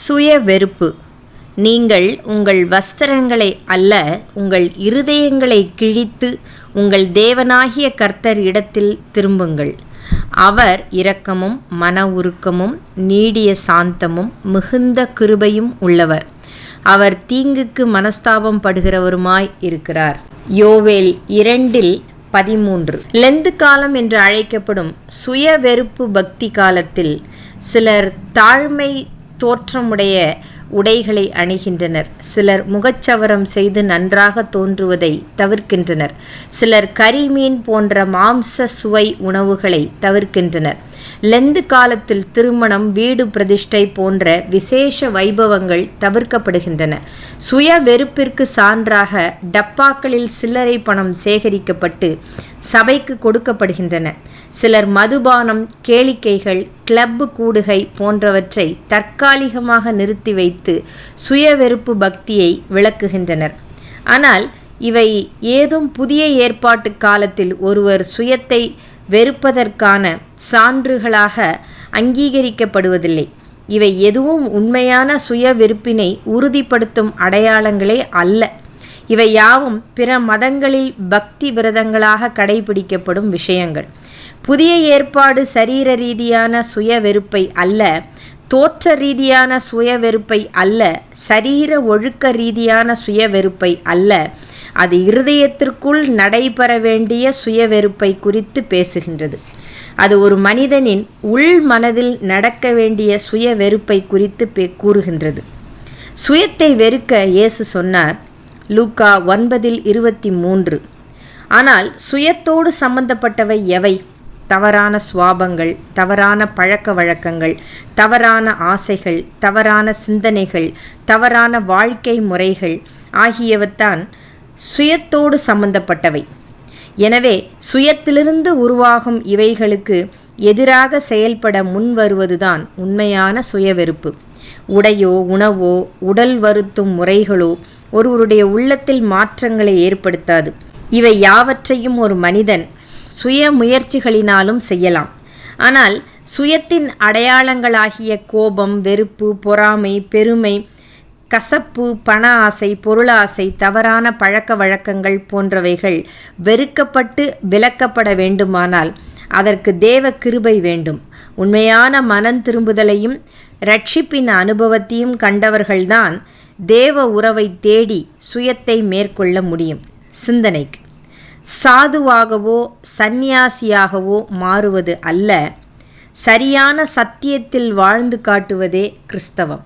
சுய வெறுப்பு. நீங்கள் உங்கள் வஸ்திரங்களை அல்ல, உங்கள் இருதயங்களை கிழித்து உங்கள் தேவனாகிய கர்த்தர் இடத்தில் திரும்புங்கள். அவர் இரக்கமும் மன உருக்கமும் நீடிய சாந்தமும் மிகுந்த கிருபையும் உள்ளவர். அவர் தீங்குக்கு மனஸ்தாபம் படுகிறவருமாய் இருக்கிறார். யோவேல் 2:13. லெந்து காலம் என்று அழைக்கப்படும் சுய வெறுப்பு பக்தி காலத்தில் சிலர் தாழ்மை தோற்றமுடைய உடைகளை அணிகின்றனர். சிலர் முகச்சவரம் செய்து நன்றாக தோன்றுவதை தவிர்க்கின்றனர். சிலர் கரிமீன் போன்ற மாம்ச சுவை உணவுகளை தவிர்க்கின்றனர். லெந்து காலத்தில் திருமணம், வீடு பிரதிஷ்டை போன்ற விசேஷ வைபவங்கள் தவிர்க்கப்படுகின்றன. சுய வெறுப்பிற்கு சான்றாக டப்பாக்களில் சில்லறை பணம் சேகரிக்கப்பட்டு சபைக்கு கொடுக்கப்படுகின்றன. சிலர் மதுபானம், கேளிக்கைகள், கிளப் கூடுகை போன்றவற்றை தற்காலிகமாக நிறுத்தி வைத்து சுய வெறுப்பு பக்தியை விளக்குகின்றனர். ஆனால் இவை ஏதும் புதிய ஏற்பாட்டு காலத்தில் ஒருவர் சுயத்தை வெறுப்பதற்கான சான்றுகளாக அங்கீகரிக்கப்படுவதில்லை. இவை எதுவும் உண்மையான சுய வெறுப்பினை உறுதிப்படுத்தும் அடையாளங்களே அல்ல. இவை யாவும் பிற மதங்களில் பக்தி விரதங்களாக கடைபிடிக்கப்படும் விஷயங்கள். புதிய ஏற்பாடு சரீர ரீதியான சுய வெறுப்பை அல்ல, தோற்ற ரீதியான சுய வெறுப்பை அல்ல, சரீர ஒழுக்க ரீதியான சுய வெறுப்பை அல்ல, அது இருதயத்திற்குள் நடைபெற வேண்டிய சுய வெறுப்பை குறித்து பேசுகின்றது. அது ஒரு மனிதனின் உள் மனதில் நடக்க வேண்டிய சுய வெறுப்பை குறித்து கூறுகின்றது. சுயத்தை வெறுக்க இயேசு சொன்னார், லூக்கா 9:23. ஆனால் சுயத்தோடு சம்பந்தப்பட்டவை எவை? தவறான சுவாபங்கள், தவறான பழக்க வழக்கங்கள், தவறான ஆசைகள், தவறான சிந்தனைகள், தவறான வாழ்க்கை முறைகள் ஆகியவற்றான் சுயத்தோடு சம்பந்தப்பட்டவை. எனவே சுயத்திலிருந்து உருவாகும் இவைகளுக்கு எதிராக செயல்பட முன் வருவதுதான் உண்மையான சுயவெறுப்பு. உடையோ உணவோ உடல் வருத்தும் முறைகளோ ஒருவருடைய உள்ளத்தில் மாற்றங்களை ஏற்படுத்தாது. இவை யாவற்றையும் ஒரு மனிதன் சுய முயற்சிகளினாலும் செய்யலாம். ஆனால் சுயத்தின் அடையாளங்களாகிய கோபம், வெறுப்பு, பொறாமை, பெருமை, கசப்பு, பண ஆசை, பொருளாசை, தவறான பழக்க வழக்கங்கள் போன்றவைகள் வெறுக்கப்பட்டு விலக்கப்பட வேண்டுமானால் அதற்கு தேவ கிருபை வேண்டும். உண்மையான மனம் திரும்புதலையும் இரட்சிப்பின் அனுபவத்தையும் கண்டவர்கள்தான் தேவ உறவை தேடி சுயத்தை மேற்கொள்ள முடியும். சிந்தனைக்கு சாதுவாகவோ சந்நியாசியாகவோ மாறுவது அல்ல, சரியான சத்தியத்தில் வாழ்ந்து காட்டுவதே கிறிஸ்தவம்.